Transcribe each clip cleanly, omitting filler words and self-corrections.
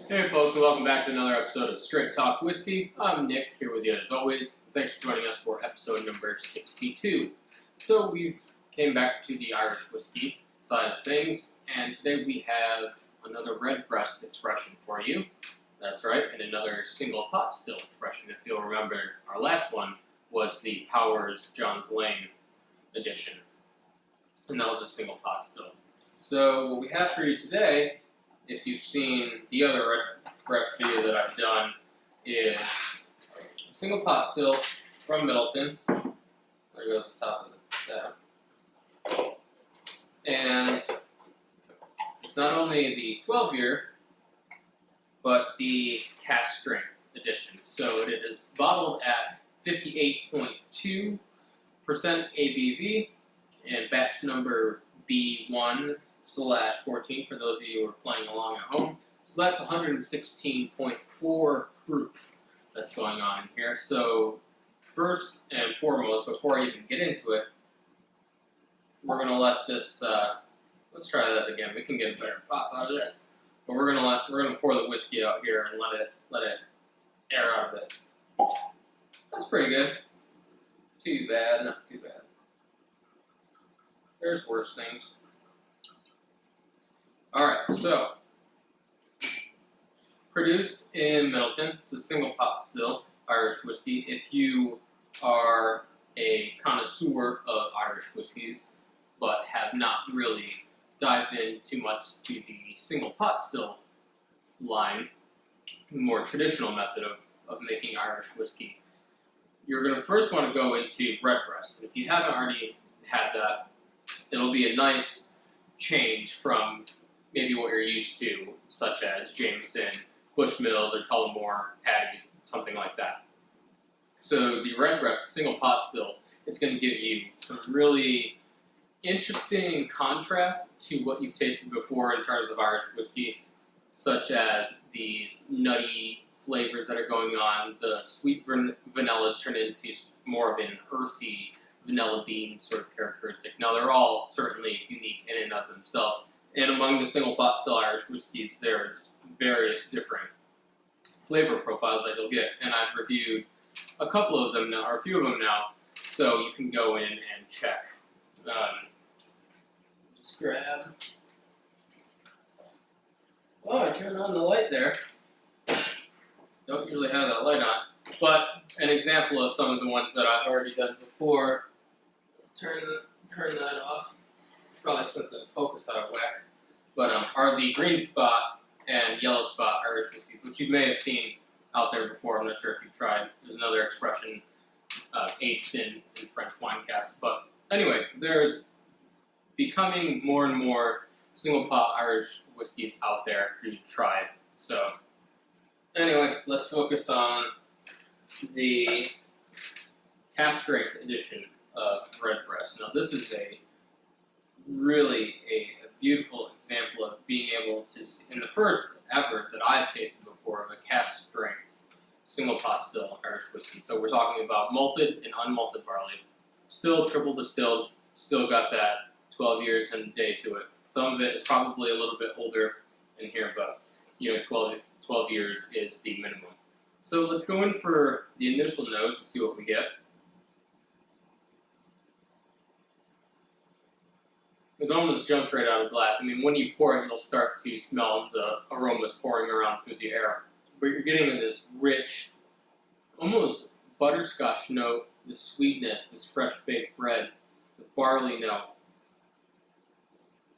Hey folks, and welcome back to another episode of Straight Talk Whiskey. I'm Nick, here with you as always. Thanks for joining us for episode number 62. So we've came back to the Irish whiskey side of things, and today we have another Redbreast expression for you. That's right, and another single pot still expression. If you'll remember, our last one was the Powers John's Lane edition, and that was a single pot still. So what we have for you today, if you've seen the other Redbreast video that I've done, is a single pot still from Middleton. There goes the top of that. And it's not only the 12-year, but the Cask strength edition. So it is bottled at 58.2% ABV and batch number B1/14 for those of you who are playing along at home. So that's 116.4 proof that's going on in here. So first and foremost, before I even get into it, we're going to let this, let's try that again. We can get a better pop out of this. But we're going to pour the whiskey out here and let it air out of it. That's pretty good. Too bad, not too bad. There's worse things. Alright, so, produced in Middleton. It's a single pot still, Irish whiskey. If you are a connoisseur of Irish whiskeys, but have not really dived in too much to the single pot still line, the more traditional method of making Irish whiskey, you're going to first want to go into Redbreast. If you haven't already had that, it'll be a nice change from maybe what you're used to, such as Jameson, Bushmills, or Tullamore, Paddy's, something like that. So the Redbreast single pot still, it's going to give you some really interesting contrast to what you've tasted before in terms of Irish whiskey, such as these nutty flavors that are going on. The sweet vanillas turn into more of an earthy vanilla bean sort of characteristic. Now, they're all certainly unique in and of themselves. And among the single pot still Irish whiskeys, there's various different flavor profiles that you'll get. And I've reviewed a couple of them now, or a few of them now, so you can go in and check. Just grab. Oh, I turned on the light there. Don't usually have that light on. But an example of some of the ones that I've already done before. Turn that off. Probably sent the focus out of whack. But are the green spot and yellow spot Irish whiskeys, which you may have seen out there before. I'm not sure if you've tried. There's another expression, aged in French wine casks. But anyway, there's becoming more and more single pot Irish whiskeys out there for you to try. So anyway, let's focus on the Cask strength edition of Redbreast. Now, this is really a beautiful example of being able to, in the first ever that I've tasted before, of a Cask strength single pot still Irish whiskey. So we're talking about malted and unmalted barley, still triple distilled, still got that 12 years and a day to it. Some of it is probably a little bit older in here, but 12 years is the minimum. So let's go in for the initial nose and see what we get. It almost jumps right out of the glass. I mean, when you pour it, you'll start to smell the aromas pouring around through the air. But you're getting this rich, almost butterscotch note, this sweetness, this fresh baked bread, the barley note,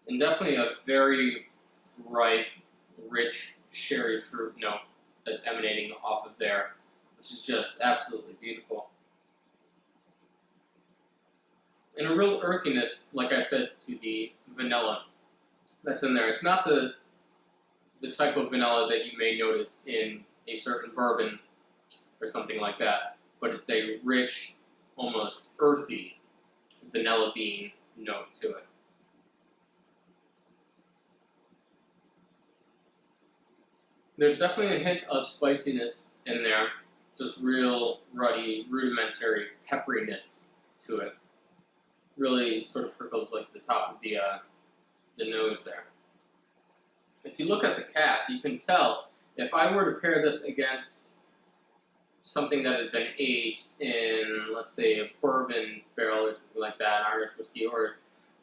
and definitely a very ripe, rich sherry fruit note that's emanating off of there, which is just absolutely beautiful. And a real earthiness, like I said, to the vanilla that's in there. It's not the type of vanilla that you may notice in a certain bourbon or something like that, but it's a rich, almost earthy vanilla bean note to it. There's definitely a hint of spiciness in there, just real ruddy, rudimentary pepperiness to it. Really sort of prickles like the top of the nose there. If you look at the cask, you can tell if I were to pair this against something that had been aged in, let's say, a bourbon barrel or something like that, Irish whiskey, or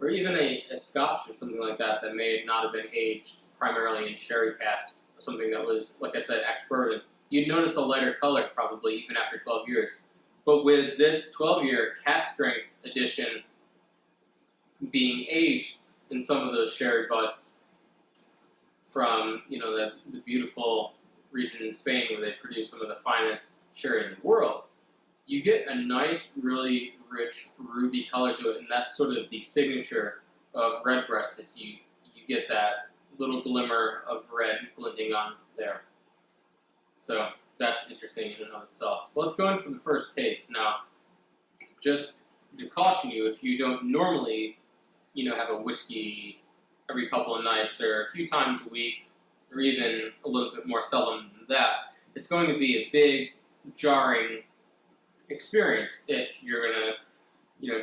even a Scotch or something like that that may not have been aged primarily in sherry cask, something that was, like I said, ex-bourbon, you'd notice a lighter color probably even after 12 years. But with this 12-year cask strength edition being aged in some of those sherry butts from, the beautiful region in Spain where they produce some of the finest sherry in the world, you get a nice, really rich ruby color to it, and that's sort of the signature of Redbreast, is you get that little glimmer of red glinting on there. So that's interesting in and of itself. So let's go in for the first taste. Now, just to caution you, if you don't normally, have a whiskey every couple of nights or a few times a week, or even a little bit more seldom than that, it's going to be a big, jarring experience if you're going to,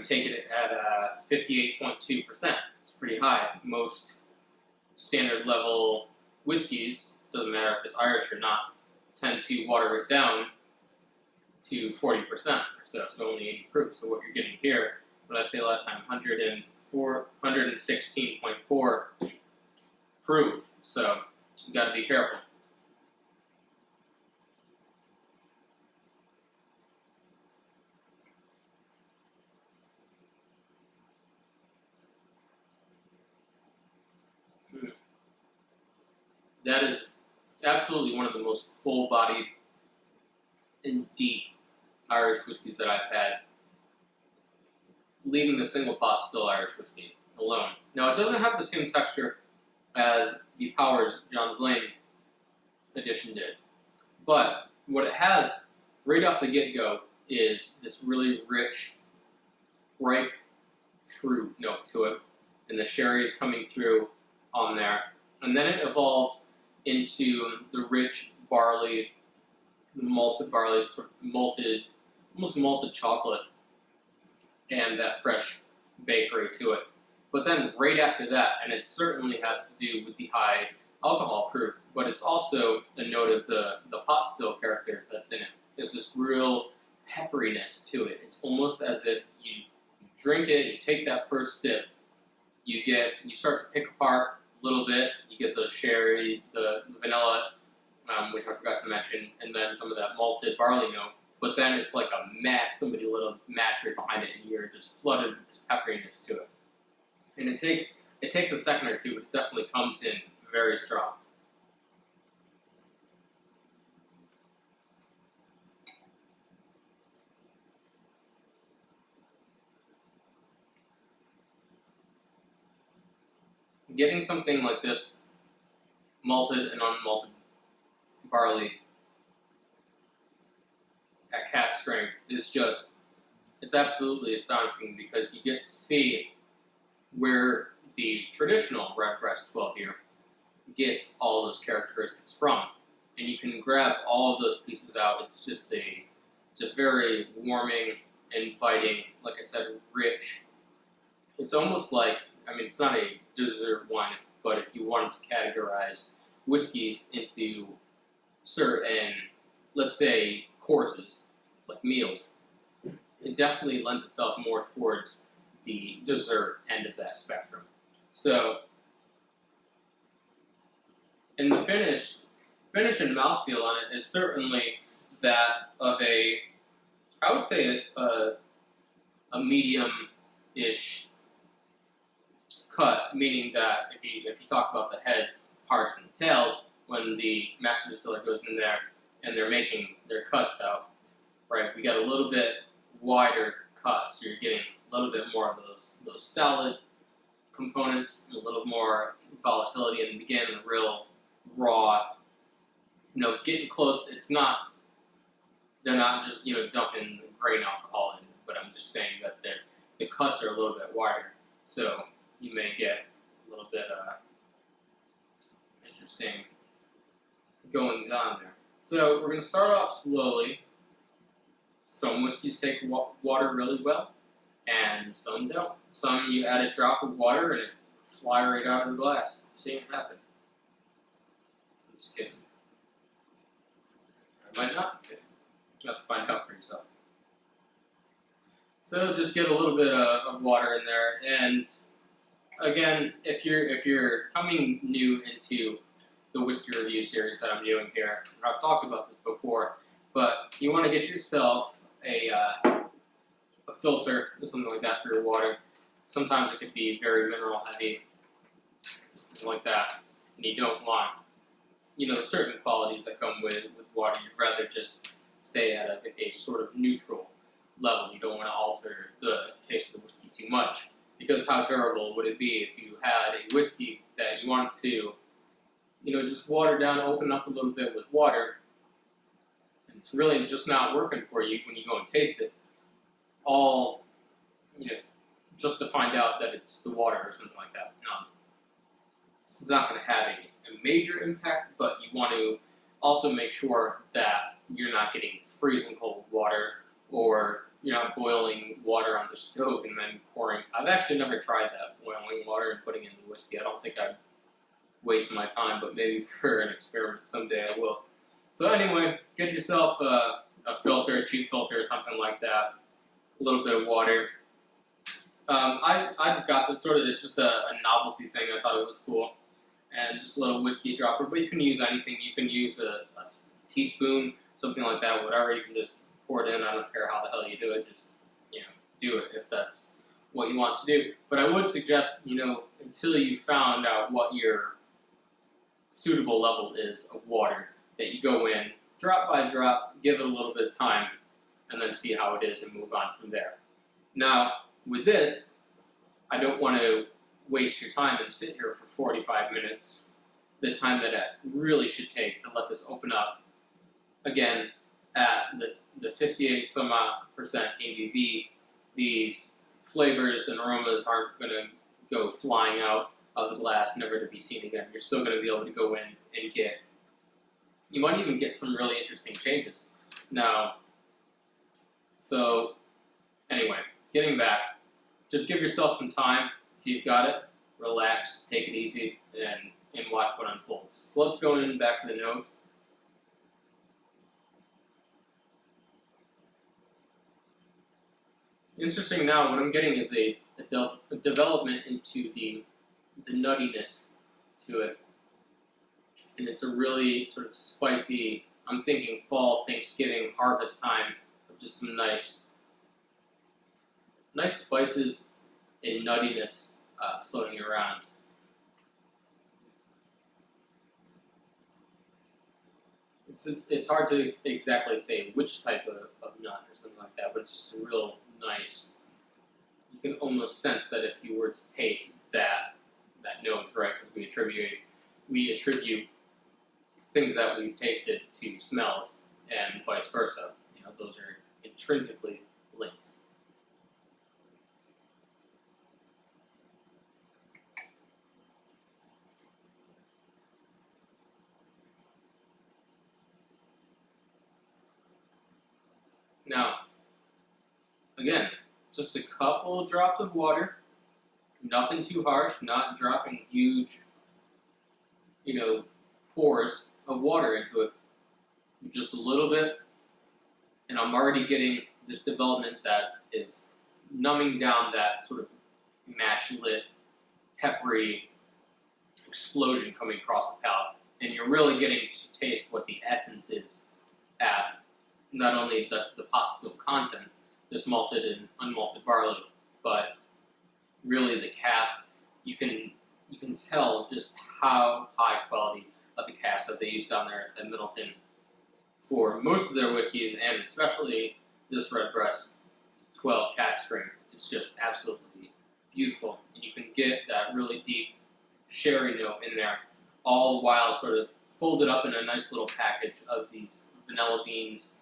take it at 58.2%. It's pretty high. Most standard level whiskeys, doesn't matter if it's Irish or not, tend to water it down to 40% or so only 80 proof. So what you're getting here, what did I say last time, 116.4 proof. So you got to be careful. That is absolutely one of the most full-bodied and deep Irish whiskeys that I've had, leaving the single pot still Irish whiskey alone. Now, it doesn't have the same texture as the Powers John's Lane edition did, but what it has right off the get-go is this really rich, ripe fruit note to it, and the sherry is coming through on there, and then it evolves into the rich barley, the malted barley, sort of almost malted chocolate, and that fresh bakery to it. But then right after that, and it certainly has to do with the high alcohol proof, but it's also a note of the pot still character that's in it. There's this real pepperiness to it. It's almost as if you drink it, you take that first sip, you start to pick apart a little bit, you get the sherry, the vanilla, which I forgot to mention, and then some of that malted barley note. But then it's like a match, somebody lit a match right behind it, and you're just flooded with this pepperiness to it. And it takes a second or two, but it definitely comes in very strong. Getting something like this, malted and unmalted barley at cask strength is just, it's absolutely astonishing, because you get to see where the traditional Redbreast 12 year gets all those characteristics from. And you can grab all of those pieces out. It's just it's a very warming, inviting, like I said, rich. It's almost like, it's not a dessert wine, but if you wanted to categorize whiskeys into certain, let's say, courses, like meals, it definitely lends itself more towards the dessert end of that spectrum. So, and the finish and mouthfeel on it is certainly that of I would say a medium-ish cut, meaning that if you talk about the heads, hearts, and tails, when the master distiller goes in there and they're making their cuts out, right, we got a little bit wider cut, so you're getting a little bit more of those salad components, and a little more volatility in the beginning, the real raw, getting close. They're not just, dumping grain alcohol in, but I'm just saying that the cuts are a little bit wider, so you may get a little bit interesting goings on there. So we're going to start off slowly. Some whiskeys take water really well, and some don't. Some you add a drop of water and it fly right out of the glass. I've seen it happen. I'm just kidding. Might not. You have to find out for yourself. So just get a little bit of water in there, and again, if you're coming new into the whiskey review series that I'm doing here, I've talked about this before, but you want to get yourself a filter or something like that for your water. Sometimes it could be very mineral heavy, something like that, and you don't want, certain qualities that come with water. You'd rather just stay at a sort of neutral level. You don't want to alter the taste of the whiskey too much, because how terrible would it be if you had a whiskey that you wanted to, just water down, open up a little bit with water, and it's really just not working for you when you go and taste it, all, just to find out that it's the water or something like that. No. It's not going to have a major impact, but you want to also make sure that you're not getting freezing cold water, or you're not boiling water on the stove and then pouring. I've actually never tried that, boiling water and putting it in the whiskey. I don't think I'd waste my time, but maybe for an experiment someday I will. So anyway, get yourself a filter, a cheap filter or something like that, a little bit of water. I just got this it's just a novelty thing. I thought it was cool. And just a little whiskey dropper, but you can use anything. You can use a teaspoon, something like that, whatever. You can just pour it in. I don't care how the hell you do it. Just, do it if that's what you want to do. But I would suggest, until you found out what your suitable level is of water, that you go in, drop by drop, give it a little bit of time, and then see how it is and move on from there. Now, with this, I don't want to waste your time and sit here for 45 minutes, the time that it really should take to let this open up. Again, at the 58 some odd percent ABV, these flavors and aromas aren't going to go flying out of the glass, never to be seen again. You're still going to be able to go in and you might even get some really interesting changes. Now, so anyway, getting back, just give yourself some time. If you've got it, relax, take it easy, and watch what unfolds. So let's go in back to the nose. Interesting now, what I'm getting is a development into the nuttiness to it. And it's a really sort of spicy, I'm thinking fall, Thanksgiving, harvest time, of just some nice spices and nuttiness floating around. It's hard to exactly say which type of nut or something like that, but it's just a real nice, you can almost sense that if you were to taste that nose, right? Because we attribute things that we've tasted to smells, and vice versa. Those are intrinsically linked. Now, again, just a couple drops of water, nothing too harsh, not dropping huge, pours of water into it. Just a little bit, and I'm already getting this development that is numbing down that sort of match-lit, peppery explosion coming across the palate. And you're really getting to taste what the essence is at not only the pot still content, this malted and unmalted barley, but really the cask. You can tell just how high quality of the cask that they use down there at Middleton for most of their whiskeys, and especially this Redbreast 12 cask strength. It's just absolutely beautiful, and you can get that really deep sherry note in there, all while sort of folded up in a nice little package of these vanilla beans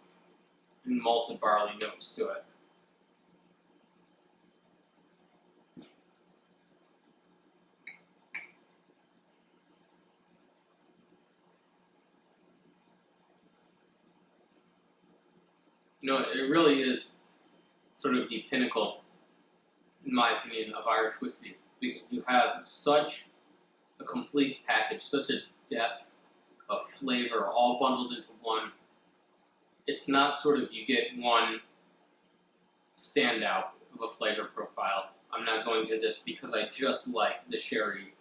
and malted barley notes to it. It really is sort of the pinnacle, in my opinion, of Irish whiskey, because you have such a complete package, such a depth of flavor, all bundled into one. it's not sort of you get one standout of a flavor profile. I'm not going to this because I just like the sherry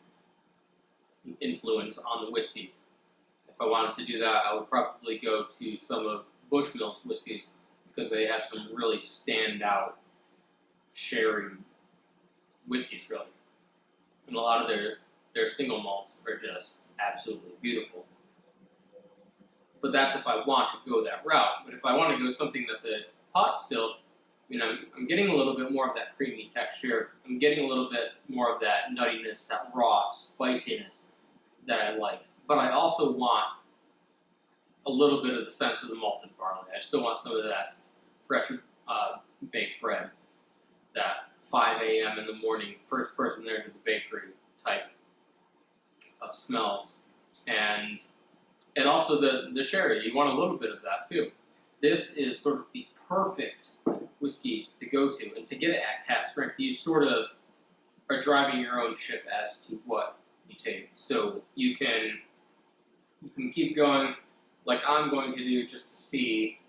influence on the whiskey. If I wanted to do that, I would probably go to some of Bushmills whiskeys because they have some really standout sherry whiskeys, really. And a lot of their single malts are just absolutely beautiful. But that's if I want to go that route. But if I want to go something that's a pot still, I'm getting a little bit more of that creamy texture. I'm getting a little bit more of that nuttiness, that raw spiciness that I like. But I also want a little bit of the sense of the malted barley. I still want some of that fresh baked bread, that 5 a.m. in the morning, first person there to the bakery type of smells. And also the sherry, you want a little bit of that too. This is sort of the perfect whiskey to go to, and to get it at cask strength, you sort of are driving your own ship as to what you take. So you can keep going like I'm going to do just to see,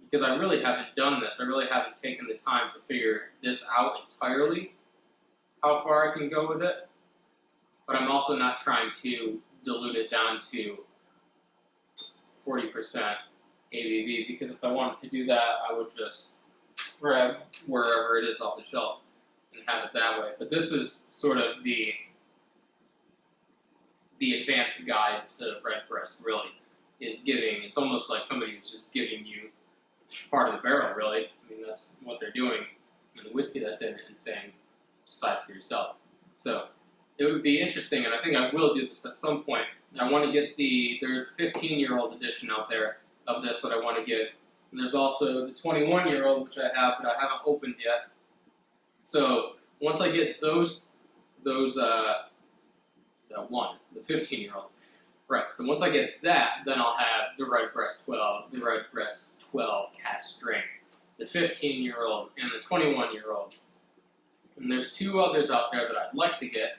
because I really haven't done this. I really haven't taken the time to figure this out entirely, how far I can go with it. But I'm also not trying to dilute it down to 40% ABV, because if I wanted to do that, I would just grab wherever it is off the shelf and have it that way. But this is sort of the advanced guide to Redbreast, really, is giving, it's almost like somebody who's just giving you part of the barrel, really. I mean, that's what they're doing, and the whiskey that's in it, and saying, decide for yourself. So it would be interesting, and I think I will do this at some point. I want to get there's a 15-year-old edition out there of this that I want to get. And there's also the 21-year-old, which I have, but I haven't opened yet. So once I get the 15-year-old, right, so once I get that, then I'll have the Redbreast 12 cask strength, the 15-year-old, and the 21-year-old. And there's two others out there that I'd like to get,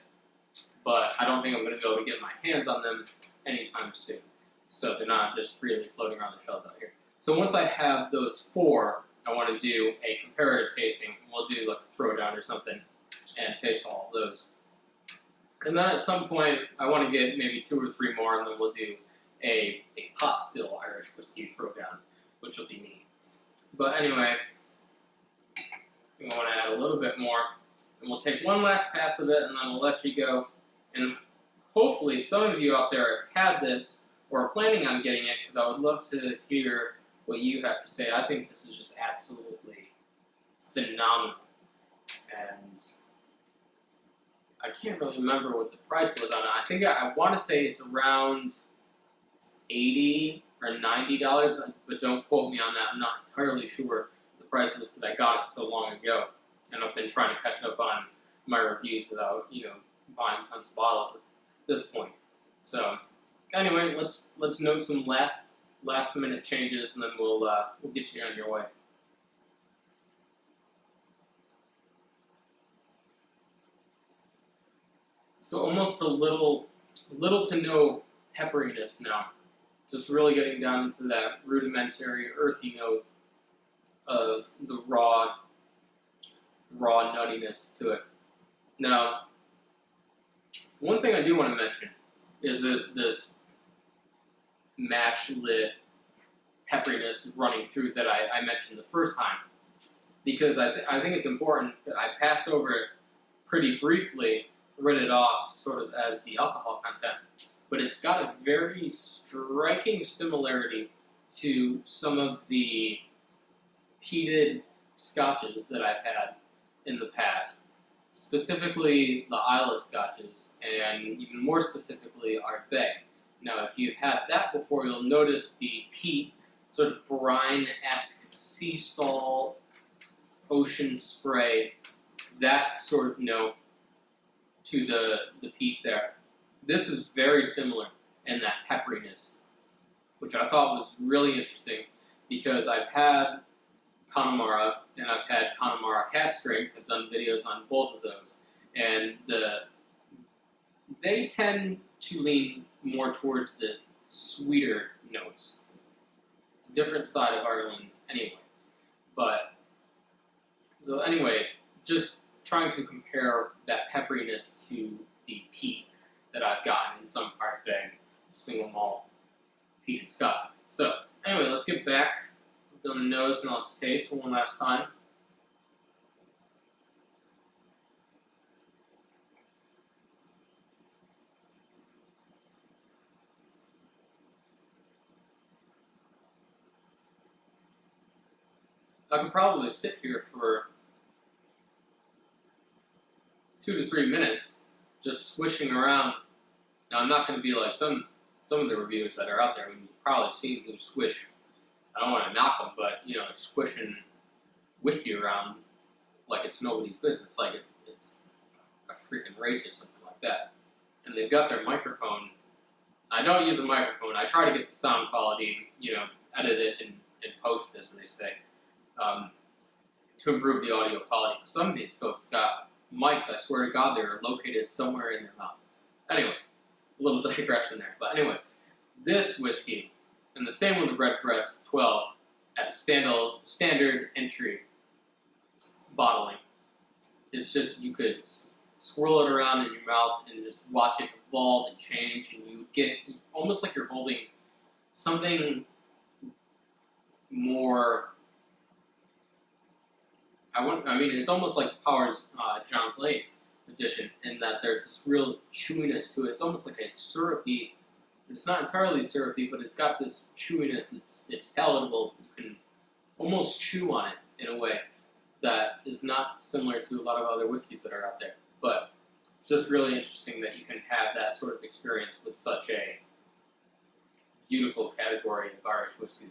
but I don't think I'm going to be able to get my hands on them anytime soon. So they're not just freely floating around the shelves out here. So once I have those four, I want to do a comparative tasting. We'll do like a throwdown or something and taste all of those. And then at some point, I want to get maybe 2 or 3 more, and then we'll do a pot still Irish whiskey throwdown, which will be neat. But anyway, I want to add a little bit more, and we'll take one last pass of it, and then we'll let you go. And hopefully some of you out there have had this or are planning on getting it, because I would love to hear what you have to say. I think this is just absolutely phenomenal. And I can't really remember what the price was on it. I think I want to say it's around $80 or $90, but don't quote me on that. I'm not entirely sure the price was because I got it so long ago, and I've been trying to catch up on my reviews without, buying tons of bottles at this point. So anyway, let's note some last minute changes, and then we'll get you on your way. So almost a little to no pepperiness now. Just really getting down into that rudimentary earthy note of the raw nuttiness to it. Now, one thing I do want to mention is this match lit pepperiness running through that I mentioned the first time, because I think it's important that I passed over it pretty briefly, read it off sort of as the alcohol content, but it's got a very striking similarity to some of the peated scotches that I've had in the past, specifically the Islay scotches, and even more specifically Ardbeg. Now, if you've had that before, you'll notice the peat, sort of brine-esque sea salt, ocean spray, that sort of note to the peat there. This is very similar in that pepperiness, which I thought was really interesting, because I've had Connemara and I've had Connemara cask strength. I've done videos on both of those, and they tend to lean more towards the sweeter notes. different side of Ireland anyway. But, so anyway, just trying to compare that pepperiness to the peat that I've gotten in some part bag single malt peated Scotch. So, anyway, let's get back on the nose and let's taste one last time. I could probably sit here for 2 to 3 minutes just swishing around. Now, I'm not going to be like some of the reviews that are out there. I mean, you've probably seen who swish. I don't want to knock them, but, you know, they're swishing whiskey around like it's nobody's business, like it's a freaking race or something like that. And they've got their microphone. I don't use a microphone. I try to get the sound quality, you know, edit it and post, as they say, to improve the audio quality. Some of these folks got mics, I swear to God, they're located somewhere in their mouth. Anyway, a little digression there. But anyway, this whiskey, and the same with the Redbreast 12, at the standard entry bottling, it's just, you could swirl it around in your mouth and just watch it evolve and change, and you get almost like you're holding something more. I mean, it's almost like Powers John Flake edition, in that there's this real chewiness to it. It's almost like a syrupy. It's not entirely syrupy, but it's got this chewiness. It's palatable. You can almost chew on it in a way that is not similar to a lot of other whiskeys that are out there. But it's just really interesting that you can have that sort of experience with such a beautiful category of Irish whiskey.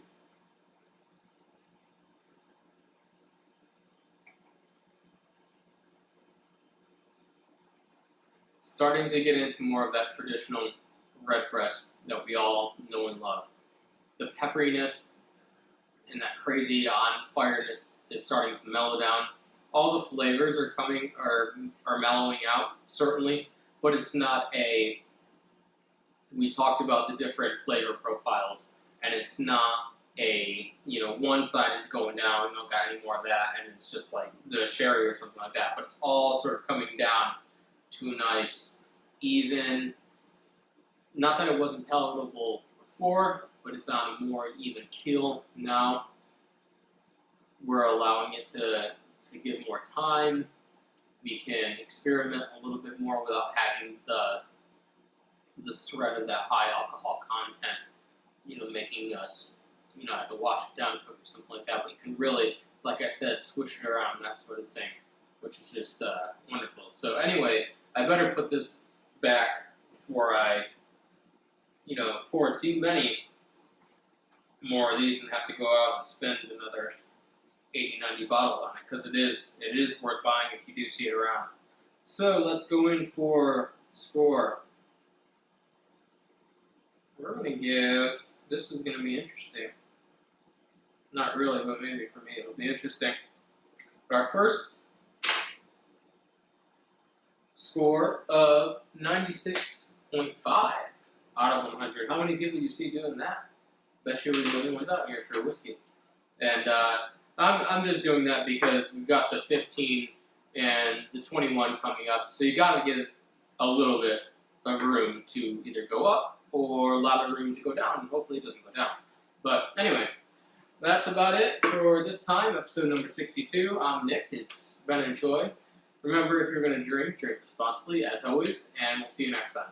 Starting to get into more of that traditional Redbreast that we all know and love. The pepperiness and that crazy on-fireness is starting to mellow down. All the flavors are mellowing out, certainly, but it's not a. We talked about the different flavor profiles, and it's not a, you know, one side is going down, we don't got any more of that, and it's just like the sherry or something like that, but it's all sort of coming down to a nice, even, not that it wasn't palatable before, but it's on a more even keel now. We're allowing it to give more time. We can experiment a little bit more without having the threat of that high alcohol content, you know, making us, you know, have to wash it down quick or something like that. But you can really, like I said, swish it around, that sort of thing, which is just wonderful. So anyway, I better put this back before I, you know, pour too many more of these and have to go out and spend another 80, 90 bottles on it, because it is worth buying if you do see it around. So let's go in for score. We're going to give, this is going to be interesting. Not really, but maybe for me it'll be interesting. But our first score of 96.5 out of 100. How many people you see doing that? Bet you we're the only ones out here for whiskey. And I'm just doing that because we've got the 15 and the 21 coming up. So you got to get a little bit of room to either go up or a lot of room to go down. Hopefully it doesn't go down. But anyway, that's about it for this time, episode number 62. I'm Nick. It's been a joy. Remember, if you're going to drink, drink responsibly, as always, and we'll see you next time.